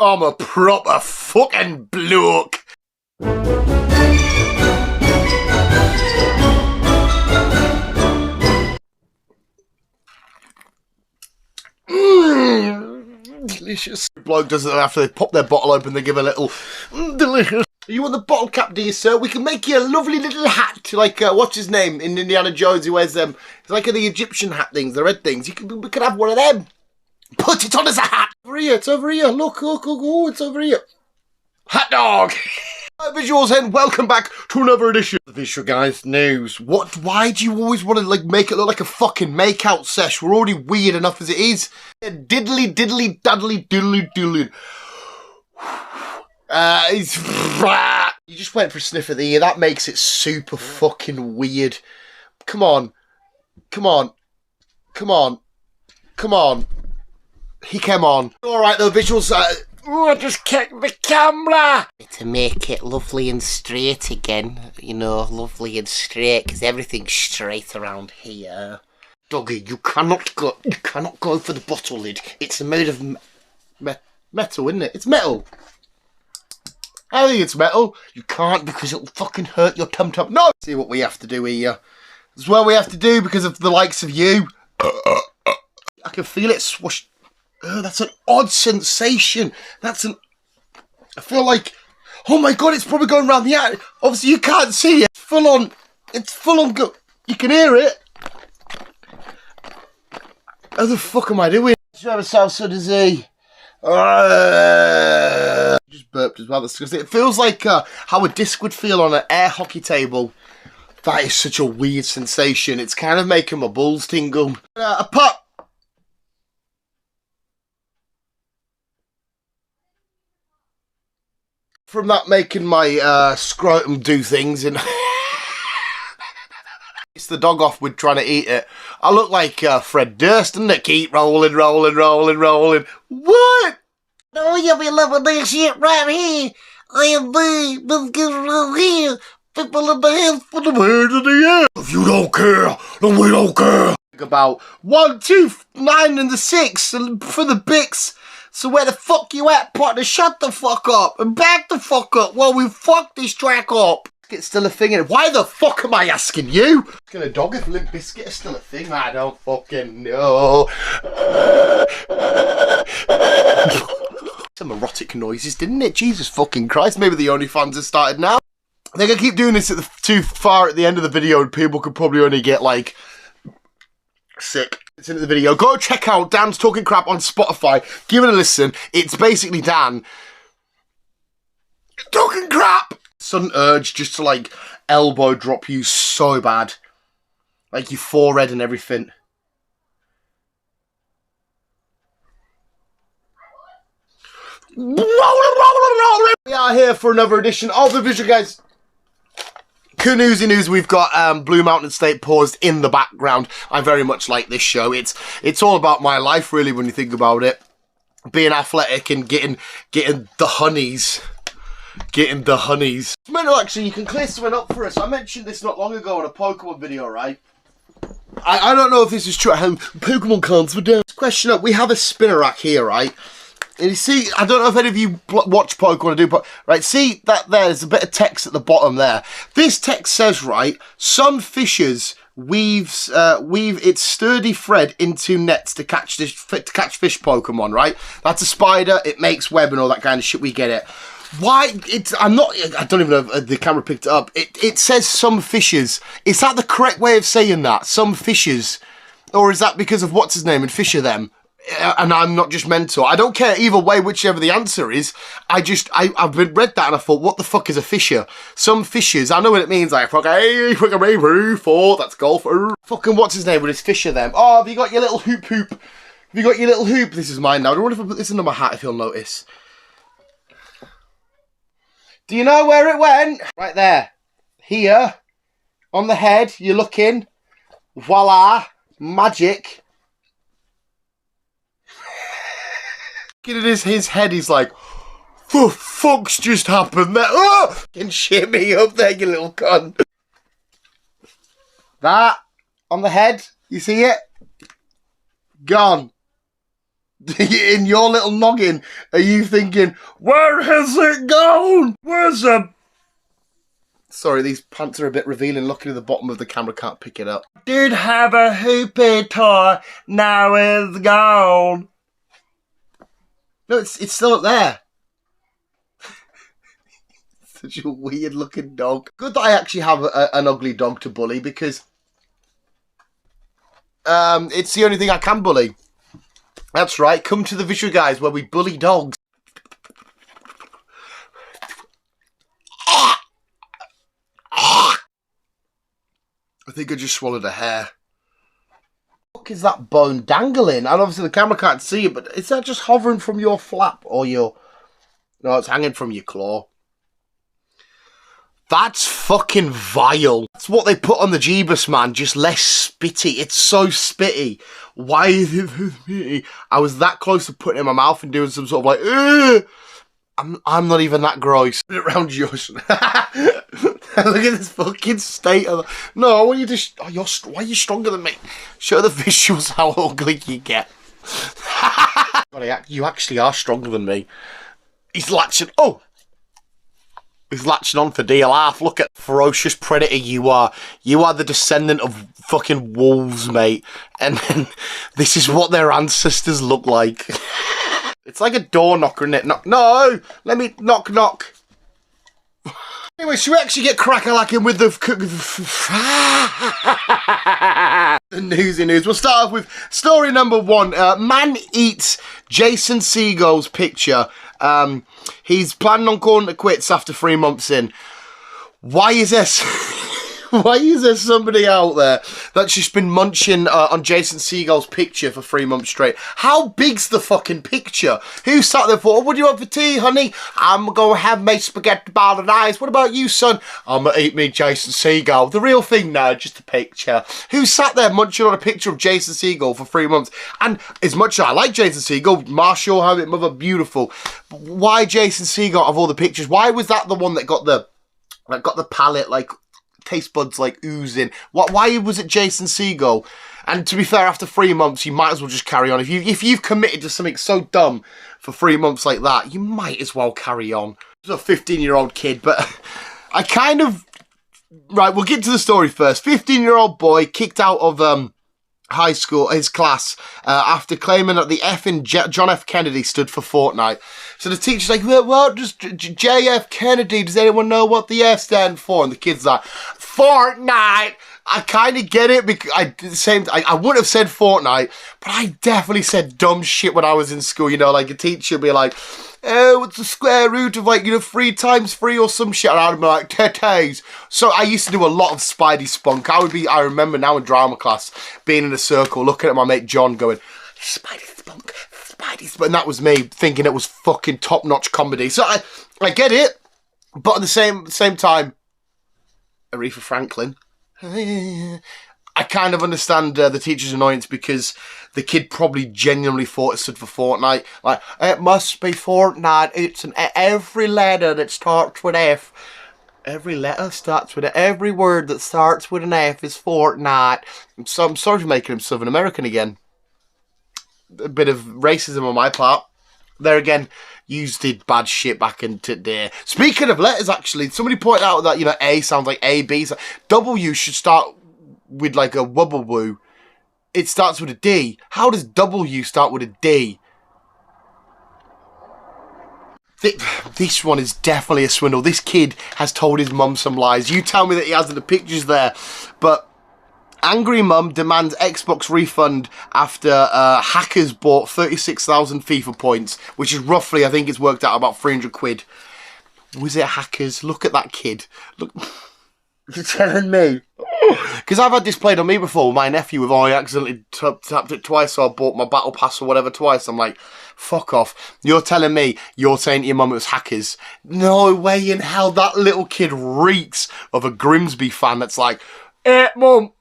I'm a proper fucking bloke. Delicious. Bloke does it after they pop their bottle open, they give a little delicious. You want the bottle cap, do you, sir? We can make you a lovely little hat, like what's his name in Indiana Jones? He wears them. It's like the Egyptian hat things, the red things. We could have one of them. Put it on as a hat. Over here, it's over here. Look, it's over here. Hot dog. Visuals and welcome back to another edition of the Visual Guys News. Why do you always want to like make it look like a fucking make-out sesh? We're already weird enough as it is. Diddly diddly duddly diddly diddly. You just went for a sniff of the ear. That makes it super fucking weird. Come on. Come on. Come on. Come on. He came on. Alright though, visuals. I just kicked the camera! To make it lovely and straight again. You know, lovely and straight, because everything's straight around here. Doggy, you cannot go for the bottle lid. It's made of metal, isn't it? It's metal. I think it's metal. You can't because it'll fucking hurt your tum-tum. No! See what we have to do here. This is what we have to do because of the likes of you. I can feel it swoosh. Oh, that's an odd sensation. I feel like, oh my god, it's probably going around the attic. Obviously, you can't see it. It's full on go. You can hear it. How the fuck am I doing? Trevor sounds so dizzy. Just burped as well. That's because it feels like how a disc would feel on an air hockey table. That is such a weird sensation. It's kind of making my balls tingle. A pop. From that making my scrotum do things and it's the dog off with trying to eat it. I look like Fred Durst, and they keep rolling. What? Oh, you'll be loving this shit right here. I am the biscuit right here. People in the hands for the birds in the air. If you don't care, then we don't care. About 1, 2, 9 and the 6 for the Bix. So where the fuck you at, partner? Shut the fuck up and back the fuck up while we fuck this track up. It's still a thing. Why the fuck am I asking you? It's gonna dog if Limp Bizkit is still a thing. I don't fucking know. Some erotic noises, didn't it? Jesus fucking Christ. Maybe the OnlyFans has started now. They're gonna keep doing this too far at the end of the video and people could probably only get like sick. It's into the video. Go check out Dan's Talking Crap on Spotify. Give it a listen. It's basically Dan talking crap. Sudden urge just to like elbow drop you so bad. Like your forehead and everything. We are here for another edition of the Visual Guys. Cool newsy news, we've got Blue Mountain State paused in the background. I very much like this show. It's all about my life, really, when you think about it. Being athletic and getting the honeys. Getting the honeys. No, actually, you can clear something up for us. I mentioned this not long ago in a Pokemon video, right? I don't know if this is true. Pokemon cards were down. Question up, we have a spinner rack here, right? And you see, I don't know if any of you watch Pokemon or do, but right, see that there's a bit of text at the bottom there. This text says, right, some fishers weave its sturdy thread into nets to catch fish Pokemon, right? That's a spider. It makes web and all that kind of shit. We get it. Why? I don't even know if the camera picked it up. It says some fishers. Is that the correct way of saying that? Some fishers, or is that because of what's his name and Fisher them? And I'm not just mental. I don't care either way, whichever the answer is. I've read that and I thought, what the fuck is a fisher? Some fishers, I know what it means. Like, that's golf. Fucking what's his name with his Fisher them? Oh, have you got your little hoop? Have you got your little hoop? This is mine now. I wonder if I put this into my hat if you'll notice. Do you know where it went? Right there. Here. On the head. You're looking. Voila. Magic. Looking at his head, he's like, the fuck's just happened there? Oh! And shimmy up there, you little cunt. That on the head, you see it? Gone. In your little noggin, are you thinking, where has it gone? Where's the... Sorry, these pants are a bit revealing. Looking at the bottom of the camera, can't pick it up. Did have a hoopy toy, now it's gone. No, it's still up there. Such a weird looking dog. Good that I actually have an ugly dog to bully, because it's the only thing I can bully. That's right, come to the Visual Guys where we bully dogs. I think I just swallowed a hair. What is that bone dangling? And obviously the camera can't see it, but is that just hovering from your flap or your... No, it's hanging from your claw. That's fucking vile. That's what they put on the Jeebus, man. Just less spitty. It's so spitty. Why is it so spitty? I was that close to putting it in my mouth and doing some sort of like, ugh. I'm not even that gross. Put it around yours. Look at this fucking state of... No, I want you to... why are you stronger than me? Show the visuals how ugly you get. You actually are stronger than me. He's latching... Oh! He's latching on for dear life. Look at ferocious predator you are. You are the descendant of fucking wolves, mate. And then this is what their ancestors look like. It's like a door knocker, isn't it? No! Let me knock. Anyway, should we actually get crack-a-lacking with the newsy news? We'll start off with story number 1. Man eats Jason Segal's picture. He's planning on calling it quits after 3 months in. Why is this? Why is there somebody out there that's just been munching on Jason Segal's picture for 3 months straight? How big's the fucking picture? Who sat there for, what do you want for tea, honey? I'm going to have my spaghetti bolognese. What about you, son? I'm going to eat me Jason Segal. The real thing now, just a picture. Who sat there munching on a picture of Jason Segal for 3 months? And as much as I like Jason Segal, Marshall, How It Mother, beautiful. Why Jason Segal of all the pictures? Why was that the one that got the palate, like... taste buds like oozing? Why was it Jason Segal? And to be fair, after 3 months, you might as well just carry on. If you've committed to something so dumb for 3 months like that, you might as well carry on. He's a 15-year-old kid, but I kind of... Right, we'll get to the story first. 15-year-old boy kicked out of high school, his class, after claiming that the F in John F. Kennedy stood for Fortnite. So the teacher's like, what does JF Kennedy, does anyone know what the F stand for? And the kid's like, Fortnite. I kind of get it, because I wouldn't have said Fortnite, but I definitely said dumb shit when I was in school, you know, like a teacher would be like, oh, what's the square root of, like, 3 times 3 or some shit, and I'd be like, tetes. So I used to do a lot of Spidey spunk. I remember now in drama class, being in a circle, looking at my mate John going, Spidey spunk, Spidey spunk, and that was me, thinking it was fucking top-notch comedy. So I get it, but at the same time, Aretha Franklin, I kind of understand the teacher's annoyance, because the kid probably genuinely thought it stood for Fortnite. Like, it must be Fortnite. It's every letter that starts with F. Every letter starts with every word that starts with an F is Fortnite. So I'm sorry for making him Southern American again. A bit of racism on my part. There again, you did bad shit back in today. Speaking of letters, actually, somebody pointed out that, A sounds like A, B. W should start with like a wubble woo. It starts with a D. How does W start with a D? This one is definitely a swindle. This kid has told his mum some lies. You tell me that he hasn't, the pictures there. But angry mum demands Xbox refund after hackers bought 36,000 FIFA points, which is roughly, I think it's worked out about 300 quid. Was it hackers? Look at that kid. Look, you're telling me? Because I've had this played on me before with my nephew, with I accidentally tapped it twice, so I bought my battle pass or whatever twice. I'm like, fuck off. You're telling me, you're saying to your mum it was hackers? No way in hell. That little kid reeks of a Grimsby fan that's like, mum,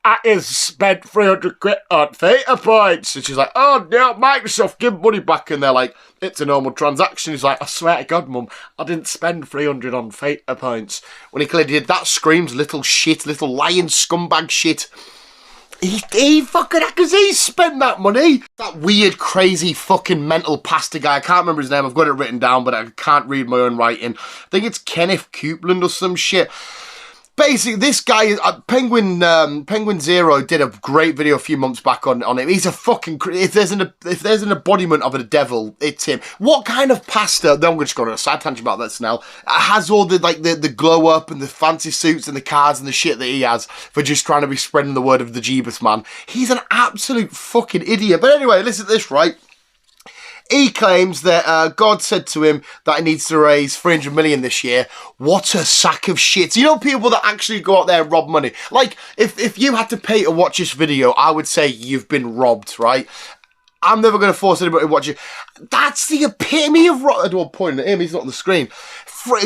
I just spent 300 quid on FIFA points. And she's like, oh no, Microsoft, give money back. And they're like, it's a normal transaction. He's like, I swear to God, mum, I didn't spend 300 on FIFA points. When he clearly did, that screams little shit, little lying scumbag shit. He fucking, because he spent that money. That weird, crazy, fucking mental pastor guy. I can't remember his name. I've got it written down, but I can't read my own writing. I think it's Kenneth Copeland or some shit. Basically, this guy, Penguin Zero, did a great video a few months back on him. He's a fucking, if there's an embodiment of a devil, it's him. What kind of pastor, then I'm just going on a side tangent about this now, has all the, like, the glow up and the fancy suits and the cars and the shit that he has for just trying to be spreading the word of the Jeebus man. He's an absolute fucking idiot. But anyway, listen to this, right? He claims that God said to him that he needs to raise 300 million this year. What a sack of shit. You know, people that actually go out there and rob money. Like, if you had to pay to watch this video, I would say you've been robbed, right? I'm never going to force anybody to watch it. That's the epitome of rob. I don't want to point at him. He's not on the screen.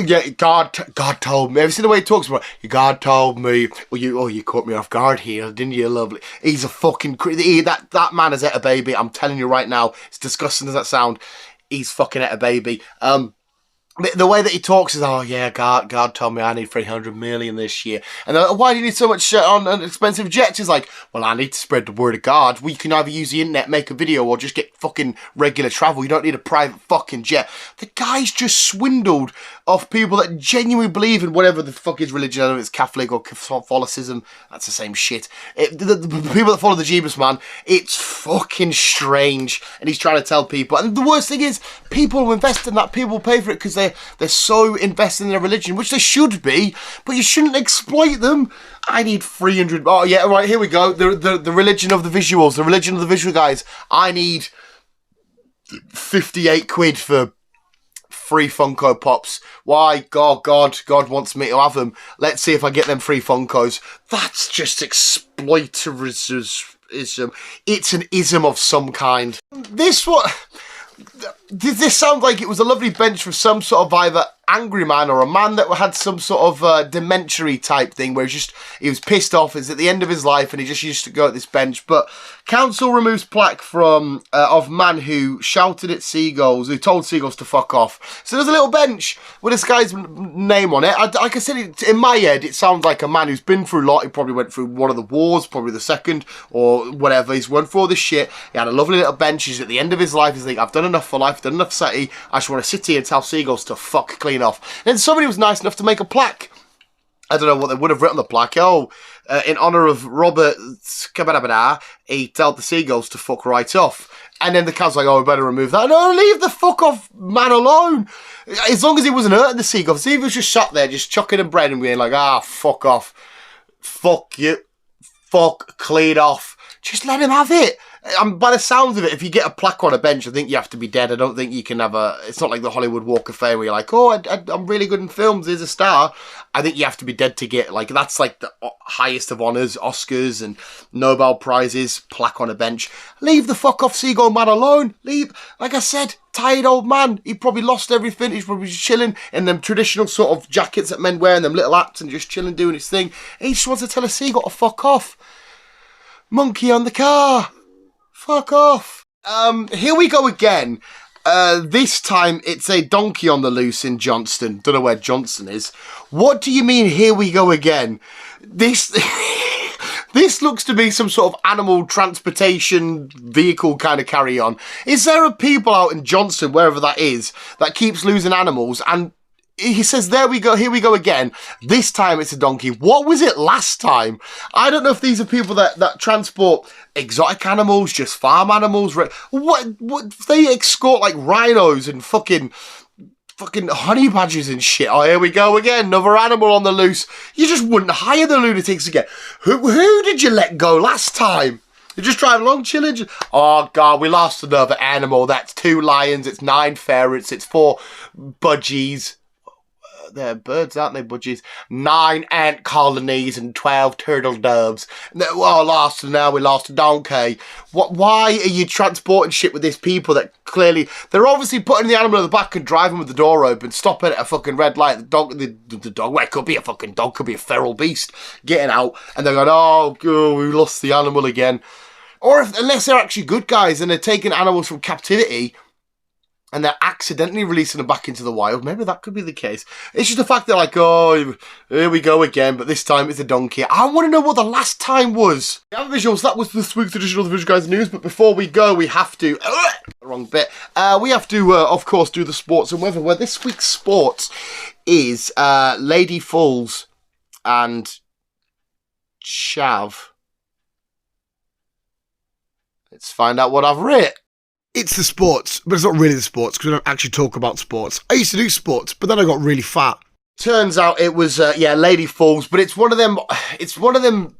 Yeah, God told me. Have you seen the way he talks about it? God told me. You caught me off guard here, didn't you, lovely? He's a fucking that man has ate a baby. I'm telling you right now. It's disgusting as that sound. He's fucking ate a baby. The way that he talks is, oh yeah, God told me I need 300 million this year. And why do you need so much shit on an expensive jet? He's like, well, I need to spread the word of God. We can either use the internet, make a video, or just get fucking regular travel. You don't need a private fucking jet. The guy's just swindled off people that genuinely believe in whatever the fuck his religion, I don't know if it's Catholic or Catholicism, that's the same shit. The people that follow the Jeebus man, it's fucking strange. And he's trying to tell people. And the worst thing is, people will invest in that, people will pay for it because they're so invested in their religion, which they should be, but you shouldn't exploit them. I need 300, oh yeah, right, here we go. The religion of the visuals, the religion of the visual guys. I need 58 quid for 3 Funko Pops. Why? God wants me to have them. Let's see if I get them 3 Funkos. That's just exploiterism. It's an ism of some kind. This sounds like it was a lovely bench for some sort of either angry man or a man that had some sort of dementia type thing where he was pissed off. It's at the end of his life and he just used to go at this bench. But council removes plaque from of man who shouted at seagulls, who told seagulls to fuck off. So there's a little bench with this guy's name on it. Like I said, in my head, it sounds like a man who's been through a lot. He probably went through one of the wars, probably the second or whatever. He's went through all this shit. He had a lovely little bench. He's at the end of his life. He's like, I've done enough for life, done enough SETI. I just want to sit here and tell seagulls to fuck clean off. And then somebody was nice enough to make a plaque. I don't know what they would have written on the plaque. In honour of Robert, he told the seagulls to fuck right off. And then the council's like, we better remove that. No, leave the fuck off man alone. As long as he wasn't hurting the seagulls. See if he was just sat there, just chucking them bread and being like, fuck off. Fuck you. Fuck, clean off. Just let him have it. By the sounds of it, if you get a plaque on a bench, I think you have to be dead. I don't think you can have it's not like the Hollywood Walk of Fame where you're like, I'm really good in films, there's a star. I think you have to be dead to get, like, that's like the highest of honours, Oscars and Nobel Prizes, plaque on a bench. Leave the fuck off seagull man alone. Leave, like I said, tired old man. He probably lost everything. He's probably just chilling in them traditional sort of jackets that men wear and them little hats and just chilling doing his thing. He just wants to tell a seagull to fuck off. Monkey on the car. Fuck off. Here we go again. This time it's a donkey on the loose in Johnston. Don't know where Johnston is. What do you mean, here we go again? This looks to be some sort of animal transportation vehicle kind of carry on. Is there a people out in Johnston, wherever that is, that keeps losing animals? And he says, there we go, here we go again. This time it's a donkey. What was it last time? I don't know if these are people that transport exotic animals, just farm animals. What they escort like rhinos and fucking honey badgers and shit. Oh, here we go again. Another animal on the loose. You just wouldn't hire the lunatics again. Who did you let go last time? You just drive along, chilling. Oh, God, we lost another animal. That's 2 lions, it's 9 ferrets, it's 4 budgies. They're birds, aren't they, budgies? 9 ant colonies and 12 turtle doves. Well, now we lost a donkey. Why are you transporting shit with these people that clearly... They're obviously putting the animal in the back and driving with the door open, stopping at a fucking red light. The dog, well, it could be a fucking dog, could be a feral beast, getting out. And they're going, oh, we lost the animal again. Or unless they're actually good guys and they're taking animals from captivity and they're accidentally releasing them back into the wild. Maybe that could be the case. It's just the fact that, like, oh, here we go again, but this time it's a donkey. I want to know what the last time was. We have visuals. That was this week's edition of the Visual Guys News, but before we go, we have to... wrong bit. We have to, of course, do the sports and weather, where this week's sports is Lady Falls and Chav. Let's find out what I've written. It's the sports, but it's not really the sports because we don't actually talk about sports. I used to do sports, but then I got really fat. Turns out it was, Lady Falls, but it's one of them,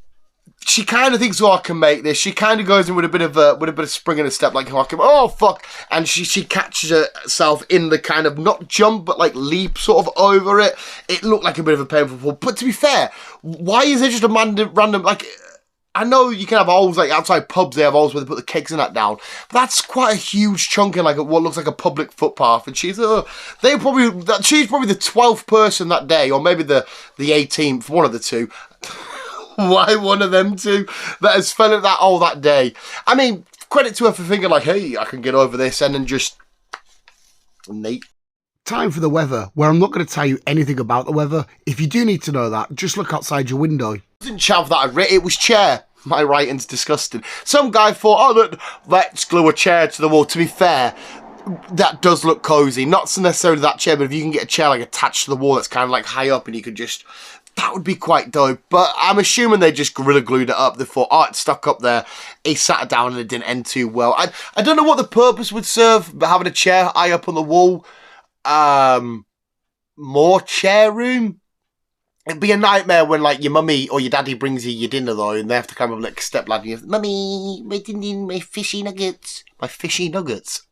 she kind of thinks, oh, I can make this. She kind of goes in with a bit of spring in her step, like, oh, fuck. And she catches herself in the kind of, not jump, but like leap sort of over it. It looked like a bit of a painful fall. But to be fair, why is there just a random, like... I know you can have holes, like outside pubs, they have holes where they put the cakes and that down. But that's quite a huge chunk in like what looks like a public footpath. And she's probably the 12th person that day, or maybe the 18th, one of the two. Why one of them two that has fell at that hole that day? I mean, credit to her for thinking like, hey, I can get over this, and then just... neat. Time for the weather, where I'm not going to tell you anything about the weather. If you do need to know that, just look outside your window. It wasn't Chav that I writ, it was chair. My writing's disgusting. Some guy thought, oh, let's glue a chair to the wall. To be fair, that does look cosy. Not necessarily that chair, but if you can get a chair like attached to the wall that's kind of like high up and you could just... that would be quite dope. But I'm assuming they just gorilla glued it up. They thought, oh, it's stuck up there. He sat down and it didn't end too well. I don't know what the purpose would serve, but having a chair high up on the wall... more chair room. It'd be a nightmare when like your mummy or your daddy brings you your dinner though, and they have to come up like step ladder. You have, Mummy, my fishy nuggets. My fishy nuggets.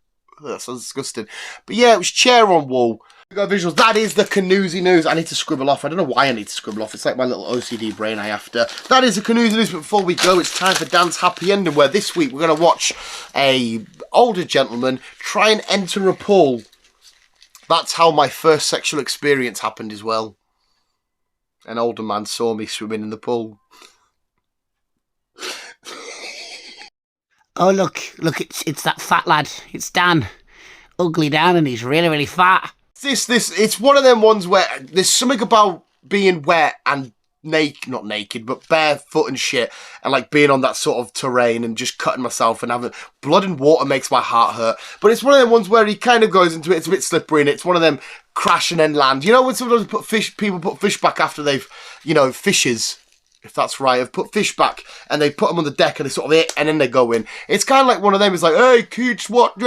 Ugh, that sounds disgusting. But yeah, it was chair on wall. We got visuals. That is the Canoozy News. I need to scribble off. I don't know why I need to scribble off. It's like my little OCD brain I have to. That is the Canoozy News. But before we go, it's time for Dan's Happy Ending, where this week we're going to watch a older gentleman try and enter a pool. That's how my first sexual experience happened as well. An older man saw me swimming in the pool. Oh, look, it's that fat lad. It's Dan. Ugly Dan, and he's really, really fat. It's one of them ones where there's something about being wet and not naked, but barefoot and shit, and like being on that sort of terrain and just cutting myself and having blood and water makes my heart hurt. But it's one of them ones where he kind of goes into it. It's a bit slippery, and it's one of them crash and then land. You know when sometimes people put fish back after they've, fishes, if that's right, have put fish back and they put them on the deck and they sort of hit and then they go in. It's kind of like one of them. It's like, hey kids, watch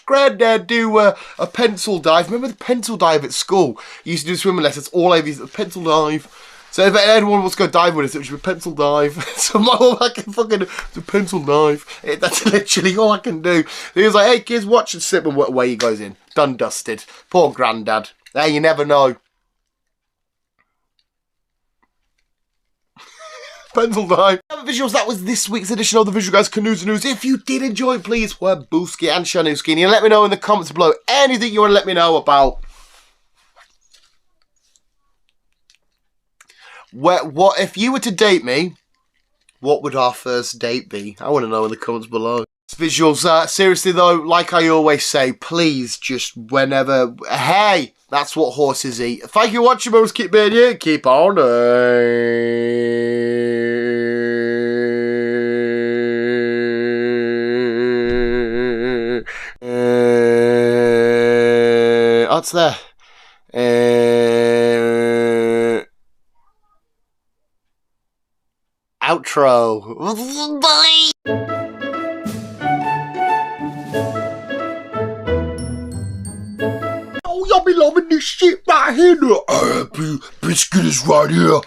Granddad do a pencil dive. Remember the pencil dive at school? You used to do swimming lessons. All over a pencil dive. So if anyone wants to go dive with us, it should be a pencil dive. So all I can fucking do is a pencil dive. That's literally all I can do. He was like, hey kids, watch and sip, and away he goes in. Done dusted. Poor Grandad. Hey, you never know. Pencil dive. Visuals, that was this week's edition of the Visual Guys Canoozy News. If you did enjoy it, please wear Booski and Shanuski. And you let me know in the comments below anything you want to let me know about. What if you were to date me, what would our first date be? I want to know in the comments below. Visuals, seriously though, like I always say, please just whenever, hey, that's what horses eat. Thank you for watching, most keep being here, keep on. What's there? Outro. Bye. Oh, y'all be loving this shit right here. The biscuit is right here.